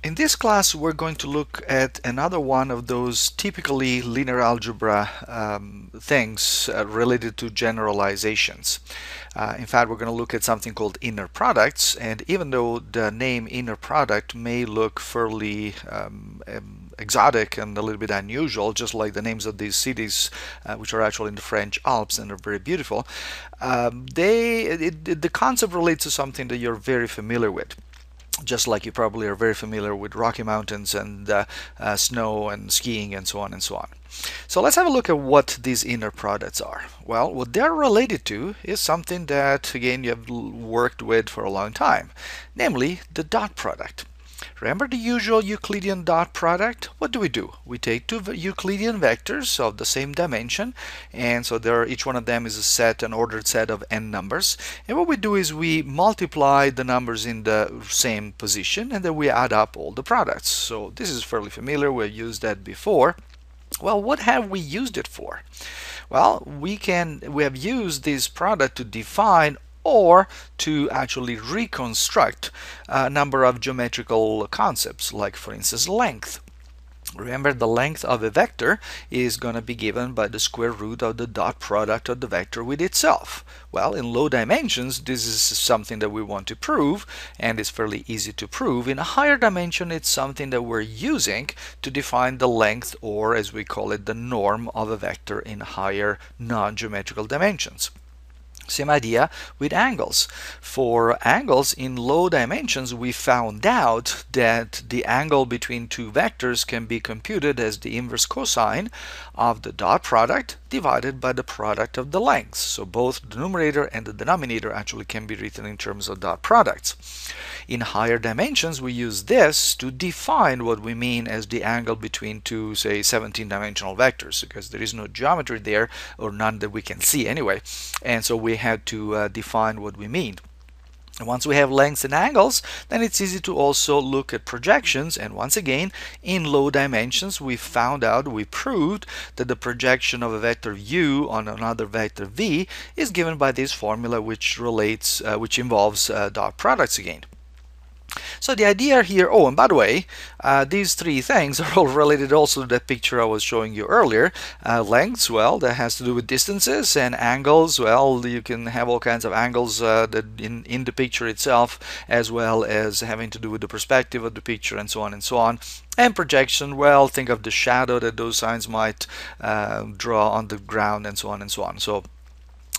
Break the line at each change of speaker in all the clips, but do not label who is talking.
In this class, we're going to look at another one of those typically linear algebra things related to generalizations. In fact, we're going to look at something called inner products, and even though the name inner product may look fairly exotic and a little bit unusual, just like the names of these cities, which are actually in the French Alps and are very beautiful, the concept relates to something that you're very familiar with. Just like you probably are very familiar with Rocky Mountains and snow and skiing and so on and so on. So let's have a look at what these inner products are. Well, what they're related to is something that, again, you have worked with for a long time, namely the dot product. Remember the usual Euclidean dot product? What do? We take two Euclidean vectors of the same dimension, and so each one of them is a set, an ordered set of n numbers. And what we do is we multiply the numbers in the same position, and then we add up all the products. So this is fairly familiar. We've used that before. Well, what have we used it for? Well, we have used this product to define or to actually reconstruct a number of geometrical concepts, like for instance length. Remember, the length of a vector is going to be given by the square root of the dot product of the vector with itself. Well, in low dimensions, this is something that we want to prove, and it's fairly easy to prove. In a higher dimension, it's something that we're using to define the length, or as we call it, the norm of a vector in higher non-geometrical dimensions. Same idea with angles. For angles in low dimensions, we found out that the angle between two vectors can be computed as the inverse cosine of the dot product divided by the product of the lengths. So both the numerator and the denominator actually can be written in terms of dot products. In higher dimensions, we use this to define what we mean as the angle between two, say, 17-dimensional vectors, because there is no geometry there, or none that we can see anyway. And so we had to define what we mean. And once we have lengths and angles, then it's easy to also look at projections. And once again, in low dimensions, we proved that the projection of a vector u on another vector v is given by this formula, which involves dot products again. So the idea here, oh, and by the way, these three things are all related also to that picture I was showing you earlier. Lengths, well, that has to do with distances, and angles, well, you can have all kinds of angles that in the picture itself, as well as having to do with the perspective of the picture and so on and so on. And projection, well, think of the shadow that those signs might draw on the ground and so on and so on. So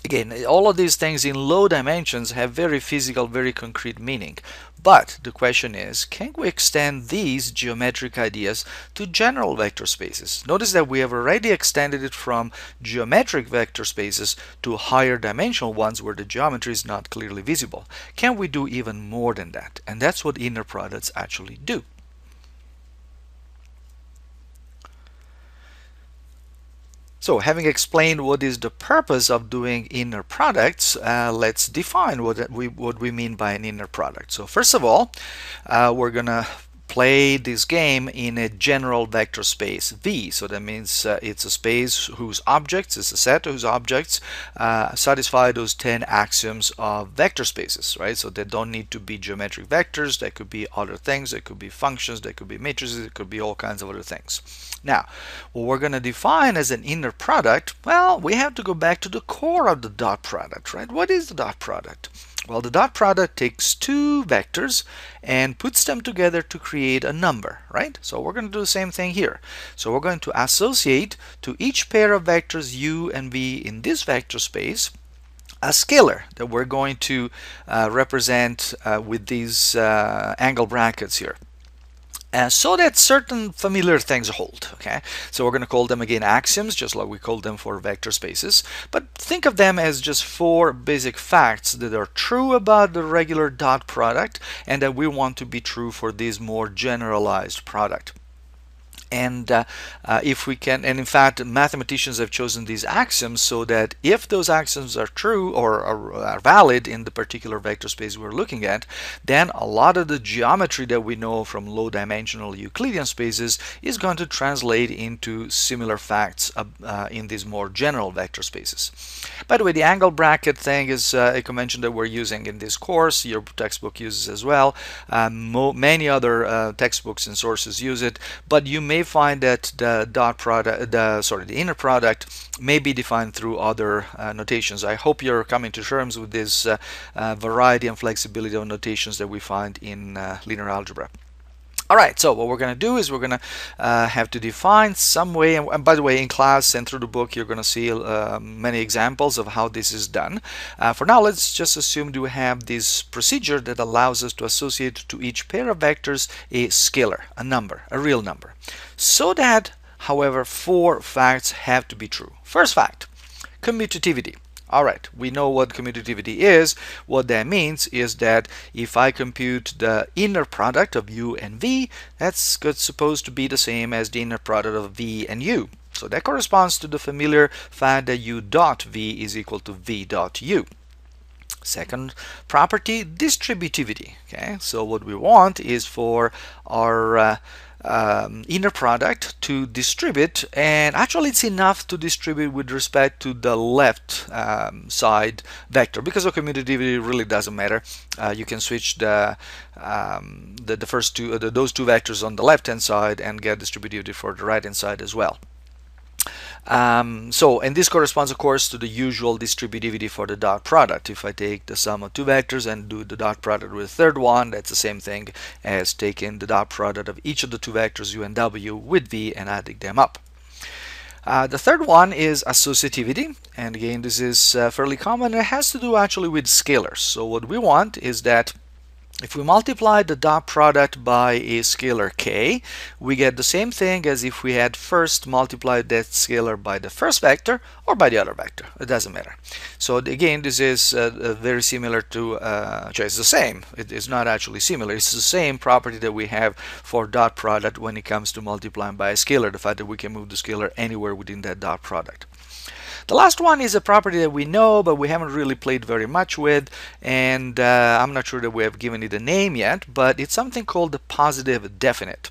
again, all of these things in low dimensions have very physical, very concrete meaning. But the question is, can we extend these geometric ideas to general vector spaces? Notice that we have already extended it from geometric vector spaces to higher dimensional ones where the geometry is not clearly visible. Can we do even more than that? And that's what inner products actually do. So, having explained what is the purpose of doing inner products, let's define what we mean by an inner product. So first of all, we're gonna play this game in a general vector space V. So that means it's a space whose objects, it's a set whose objects satisfy those 10 axioms of vector spaces, right? So they don't need to be geometric vectors, they could be other things, they could be functions, they could be matrices, it could be all kinds of other things. Now, what we're going to define as an inner product, well, we have to go back to the core of the dot product, right? What is the dot product? Well, the dot product takes two vectors and puts them together to create a number, right? So we're going to do the same thing here. So we're going to associate to each pair of vectors u and v in this vector space a scalar that we're going to represent with these angle brackets here. So that certain familiar things hold, okay? So we're going to call them again axioms, just like we call them for vector spaces. But think of them as just four basic facts that are true about the regular dot product and that we want to be true for this more generalized product. And if we can, and in fact, mathematicians have chosen these axioms so that if those axioms are true or are valid in the particular vector space we're looking at, then a lot of the geometry that we know from low dimensional Euclidean spaces is going to translate into similar facts in these more general vector spaces. By the way, the angle bracket thing is a convention that we're using in this course. Your textbook uses as well. Many other textbooks and sources use it, but you may find that the the inner product may be defined through other notations. I hope you're coming to terms with this variety and flexibility of notations that we find in linear algebra. All right, so what we're going to do is we're going to have to define some way, and by the way, in class and through the book, you're going to see many examples of how this is done. For now, let's just assume we have this procedure that allows us to associate to each pair of vectors a scalar, a number, a real number. So that, however, 4 facts have to be true. First fact, commutativity. All right, we know what commutativity is. What that means is that if I compute the inner product of u and v, that's supposed to be the same as the inner product of v and u. So that corresponds to the familiar fact that u dot v is equal to v dot u. Second property, distributivity. Okay, so what we want is for our inner product to distribute, and actually it's enough to distribute with respect to the left side vector. Because of commutativity, it really doesn't matter. You can switch the first two those two vectors on the left hand side and get distributivity for the right hand side as well. And this corresponds, of course, to the usual distributivity for the dot product. If I take the sum of two vectors and do the dot product with a third one, that's the same thing as taking the dot product of each of the two vectors u and w with v and adding them up. The third one is associativity, and again, this is fairly common. It has to do actually with scalars. So what we want is that if we multiply the dot product by a scalar k, we get the same thing as if we had first multiplied that scalar by the first vector or by the other vector. It doesn't matter. So again, this is very similar to, it's the same. It is not actually similar. It's the same property that we have for dot product when it comes to multiplying by a scalar, the fact that we can move the scalar anywhere within that dot product. The last one is a property that we know, but we haven't really played very much with, and I'm not sure that we have given it a name yet, but it's something called the positive definite.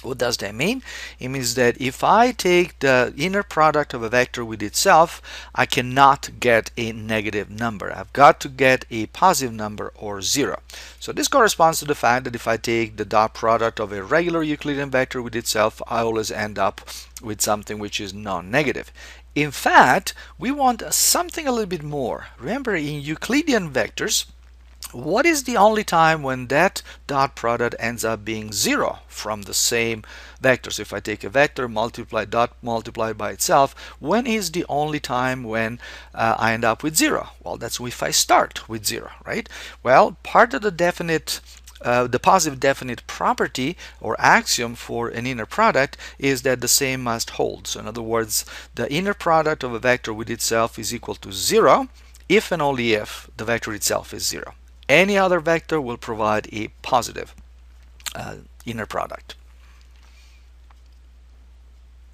What does that mean? It means that if I take the inner product of a vector with itself, I cannot get a negative number. I've got to get a positive number or 0. So this corresponds to the fact that if I take the dot product of a regular Euclidean vector with itself, I always end up with something which is non-negative. In fact, we want something a little bit more. Remember, in Euclidean vectors, what is the only time when that dot product ends up being 0 from the same vector? So if I take a vector, dot multiplied by itself, when is the only time when I end up with 0? Well, that's if I start with 0, right? Well, part of the definite the positive definite property or axiom for an inner product is that the same must hold. So in other words, the inner product of a vector with itself is equal to 0 if and only if the vector itself is 0. Any other vector will provide a positive inner product.